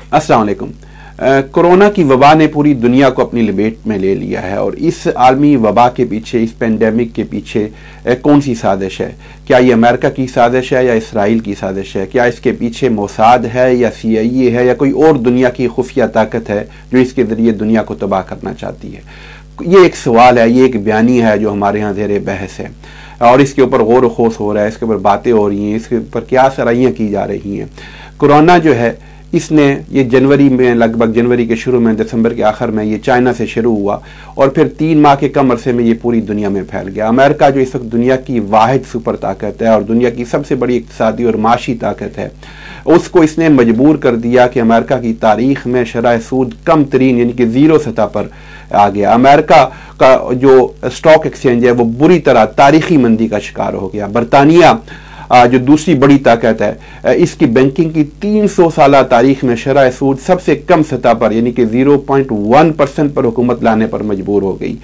अस्सलाम वालेकुम। कोरोना की वबा ने पूरी दुनिया को अपनी लपेट में ले लिया है और इस आलमी वबा के पीछे, इस पेंडेमिक के पीछे कौन सी साजिश है? क्या ये अमेरिका की साजिश है या इसराइल की साजिश है? क्या इसके पीछे मोसाद है या CIA है या कोई और दुनिया की खुफिया ताकत है जो इसके ज़रिए दुनिया को तबाह करना चाहती है? ये एक सवाल है, ये एक बयानी है जो हमारे यहाँ ज़ेर बहस है और इसके ऊपर गौर खोस हो रहा है, इसके ऊपर बातें हो रही हैं, इसके ऊपर क्या सराहियाँ की जा रही हैं। कोरोना जो है इसने ये जनवरी में, लगभग जनवरी के शुरू में, दिसंबर के आखिर में ये चाइना से शुरू हुआ और फिर 3 माह के कम अरसे में ये पूरी दुनिया में फैल गया। अमेरिका जो इस वक्त दुनिया की वाहिद सुपर ताकत है और दुनिया की सबसे बड़ी इक़्तिसादी और माशी ताकत है, उसको इसने मजबूर कर दिया कि अमेरिका की तारीख में शरह सूद कम तरीन यानी कि 0 सतह पर आ गया। अमेरिका का जो स्टॉक एक्सचेंज है वो बुरी तरह तारीखी मंदी का शिकार हो गया। बरतानिया जो दूसरी बड़ी ताकत है, इसकी बैंकिंग की 300 साल तारीख में शरह सूद सबसे कम सतह पर यानी कि 0.1% पर हुकूमत लाने पर मजबूर हो गई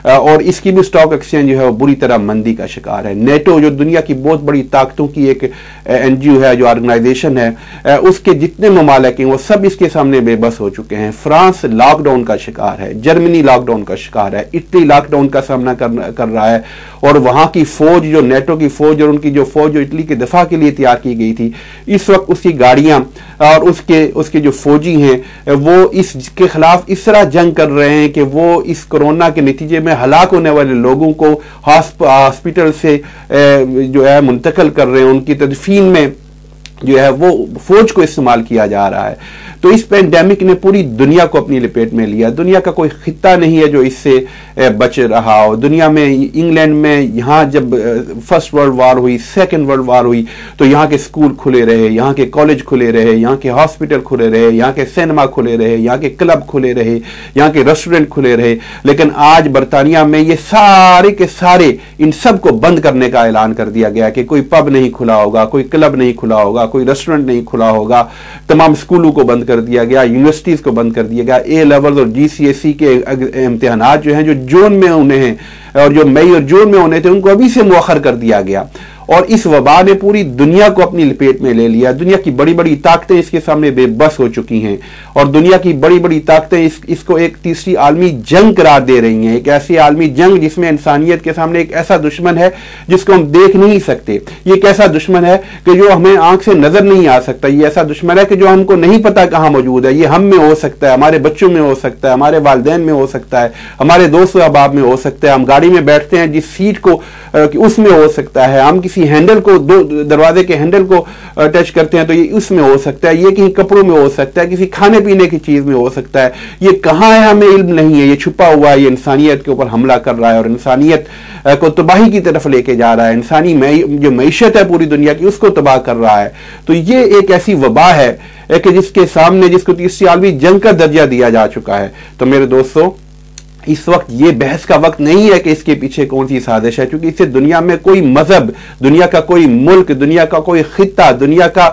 और इसकी भी स्टॉक एक्सचेंज जो है वो बुरी तरह मंदी का शिकार है। नेटो जो दुनिया की बहुत बड़ी ताकतों की एक NGO है, जो ऑर्गेनाइजेशन है, उसके जितने ममालिक हैं वो सब इसके सामने बेबस हो चुके हैं। फ्रांस लॉकडाउन का शिकार है, जर्मनी लॉकडाउन का शिकार है, इटली लॉकडाउन का सामना कर रहा है और वहाँ की फौज, जो नेटो की फौज और उनकी जो फौज जो इटली के दफा के लिए तैयार की गई थी, इस वक्त उसकी गाड़ियां और उसके जो फौजी हैं वो इसके खिलाफ इस तरह जंग कर रहे हैं कि वो इस कोरोना के नतीजे में हलाक होने वाले लोगों को हॉस्पिटल से जो है मुंतकिल कर रहे हैं, उनकी तदफीन में जो है वो फौज को इस्तेमाल किया जा रहा है। तो इस पेंडेमिक ने पूरी दुनिया को अपनी लपेट में लिया। दुनिया का कोई खित्ता नहीं है जो इससे बच रहा हो। दुनिया में, इंग्लैंड में, यहाँ जब फर्स्ट वर्ल्ड वार हुई, सेकंड वर्ल्ड वार हुई, तो यहाँ के स्कूल खुले रहे, यहाँ के कॉलेज खुले रहे, यहाँ के हॉस्पिटल खुले रहे, यहाँ के सिनेमा खुले रहे, यहाँ के क्लब खुले रहे, यहाँ के रेस्टोरेंट खुले रहे। लेकिन आज बरतानिया में ये सारे के सारे इन सब को बंद करने का ऐलान कर दिया गया कि कोई पब नहीं खुला होगा, कोई क्लब नहीं खुला होगा, कोई रेस्टोरेंट नहीं खुला होगा। तमाम स्कूलों को बंद कर दिया गया, यूनिवर्सिटीज को बंद कर दिया गया। A लेवल और GCSE के इम्तिहानात जो हैं, जो जून में उन्हें हैं और जो मई और जून में होने थे, उनको अभी से मुअख्खर कर दिया गया और इस वबा ने पूरी दुनिया को अपनी लपेट में ले लिया। दुनिया की बड़ी बड़ी ताकतें इसके सामने बेबस हो चुकी हैं और दुनिया की बड़ी बड़ी ताकतें इसको एक तीसरी आलमी जंग करार दे रही हैं, एक ऐसी आलमी जंग जिसमें इंसानियत के सामने एक ऐसा दुश्मन है जिसको हम देख नहीं सकते। ये एक ऐसा दुश्मन है कि जो हमें आंख से नजर नहीं आ सकता। ये ऐसा दुश्मन है कि जो हमको नहीं पता कहाँ मौजूद है। ये हम में हो सकता है, हमारे बच्चों में हो सकता है, हमारे वालिदैन में हो सकता है, हमारे दोस्त अहबाब में हो सकता है। हम गाड़ी में बैठते हैं जिस सीट को उसमें हो सकता है, हम किसी हैंडल को, दरवाजे के हैंडल को टच करते हैं तो ये उसमें हो सकता है, ये कहीं कपड़ों में हो सकता है, किसी खाने पीने की चीज में हो सकता है। ये कहाँ है हमें इल्म नहीं है, ये छुपा हुआ है, ये इंसानियत के ऊपर हमला कर रहा है और इंसानियत को तबाही की तरफ लेके जा रहा है। इंसानी जो मईशत है पूरी दुनिया की, उसको तबाह कर रहा है। तो ये एक ऐसी वबा है कि जिसके सामने, जिसको तीसरी आलमी जंग का दर्जा दिया जा चुका है। तो मेरे दोस्तों, इस वक्त ये बहस का वक्त नहीं है कि इसके पीछे कौन सी साजिश है, क्योंकि इससे दुनिया में कोई मजहब, दुनिया का कोई मुल्क, दुनिया का कोई खित्ता, दुनिया का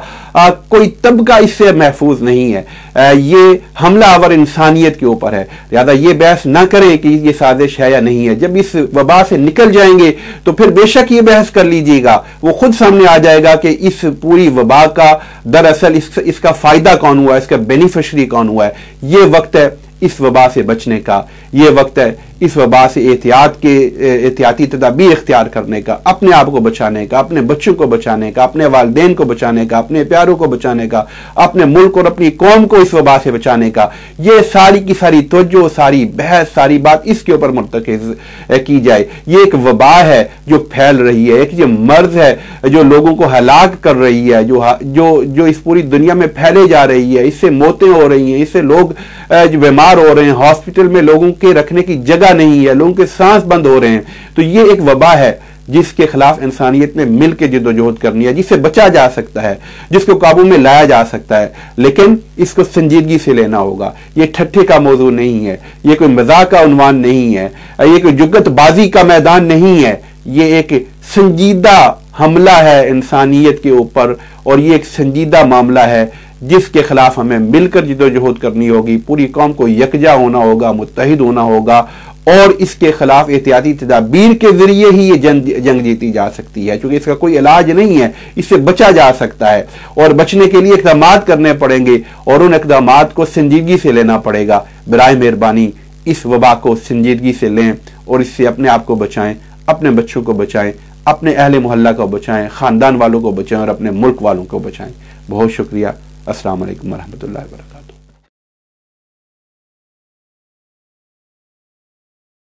कोई तबका इससे महफूज नहीं है। ये हमला आवर इंसानियत के ऊपर है। लिहाजा ये बहस ना करें कि ये साजिश है या नहीं है। जब इस वबा से निकल जाएंगे तो फिर बेशक ये बहस कर लीजिएगा, वो खुद सामने आ जाएगा कि इस पूरी वबा का दरअसल इसका फायदा कौन हुआ, इसका बेनिफिशरी कौन हुआ है। ये वक्त है इस वबा से बचने का, ये वक्त है इस वबा से एहतियाती तदाबीर इख्तियार करने का, अपने आप को बचाने का, अपने बच्चों को बचाने का, अपने वालिदैन को बचाने का, अपने प्यारों को बचाने का, अपने मुल्क और अपनी कौम को इस वबा से बचाने का। ये सारी की सारी तवज्जो, सारी बहस, सारी बात इसके ऊपर मुर्तकिज की जाए। ये एक वबा है जो फैल रही है, एक ये मर्ज है जो लोगों को हलाक कर रही है, जो इस पूरी दुनिया में फैले जा रही है। इससे मौतें हो रही हैं, इससे लोग बीमार हो रहे हैं, हॉस्पिटल में लोगों के रखने की जगह नहीं है, लोगों के सांस बंद हो रहे हैं। तो ये एक वबा है जिसके खिलाफ इंसानियत ने मिल के जिद्दोजहद करनी है, जिससे बचा जा सकता है, जिसको काबू में लाया जा सकता है, लेकिन इसको संजीदगी से लेना होगा। ये ठट्ठे का मौजू नहीं है, ये कोई मजाक का उन्वान नहीं है, ये कोई जुगतबाजी का मैदान नहीं है। ये एक संजीदा हमला है इंसानियत के ऊपर और ये एक संजीदा मामला है जिसके खिलाफ हमें मिलकर जिद्दोजहद करनी होगी। पूरी कौम को यकजा होना होगा, मुत्तहिद होना होगा اور اس کے خلاف احتیاطی تدابیر کے ذریعے ہی یہ جنگ جیتی جا سکتی ہے، کیونکہ اس کا کوئی علاج نہیں ہے، اس سے بچا جا سکتا ہے، اور بچنے کے لیے اقدامات کرنے پڑیں گے اور ان اقدامات کو سنجیدگی سے لینا پڑے گا۔ برائے مہربانی اس وبا کو سنجیدگی سے لیں اور اس سے اپنے آپ کو بچائیں، اپنے بچوں کو بچائیں، اپنے اہل محلہ کو بچائیں، خاندان والوں کو بچائیں اور اپنے ملک والوں کو بچائیں۔ بہت شکریہ۔ السلام علیکم ورحمۃ اللہ وبرکاتہ۔